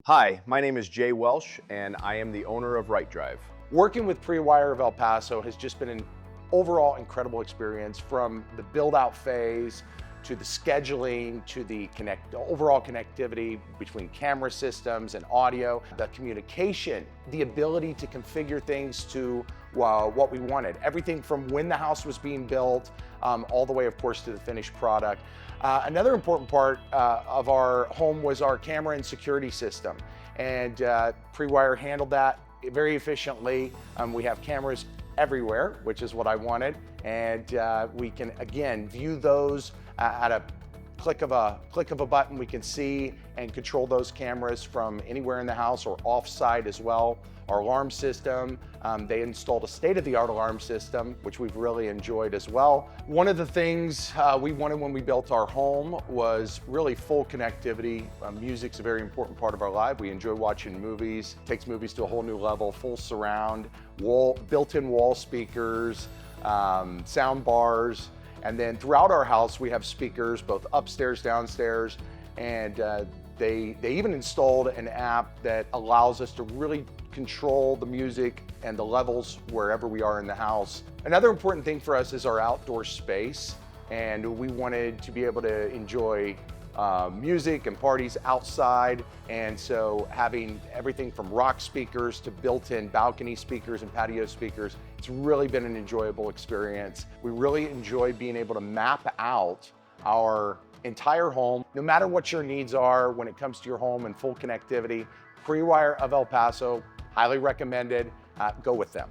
Hi, my name is Jay Welsh, and I am the owner of Right Drive. Working with Prewire of El Paso has just been an overall incredible experience, from the build out phase to the scheduling to the overall connectivity between camera systems and audio, the communication, the ability to configure things to what we wanted. Everything from when the house was being built, all the way, of course, to the finished product. Another important part of our home was our camera and security system, and Prewire handled that very efficiently. We have cameras everywhere, which is what I wanted, and we can again view those at a click of a button. We can see and control those cameras from anywhere in the house or off-site as well. Our alarm system, they installed a state-of-the-art alarm system, which we've really enjoyed as well. One of the things we wanted when we built our home was really full connectivity. Music's a very important part of our life. We enjoy watching movies, takes movies to a whole new level, full surround, built-in wall speakers, sound bars. And then throughout our house, we have speakers, both upstairs, downstairs, and they even installed an app that allows us to really control the music and the levels wherever we are in the house. Another important thing for us is our outdoor space, and we wanted to be able to enjoy music and parties outside, and so having everything from rock speakers to built-in balcony speakers and patio speakers, it's really been an enjoyable experience. We really enjoy being able to map out our entire home, no matter what your needs are when it comes to your home and full connectivity. Prewire of El Paso, highly recommended. Go with them.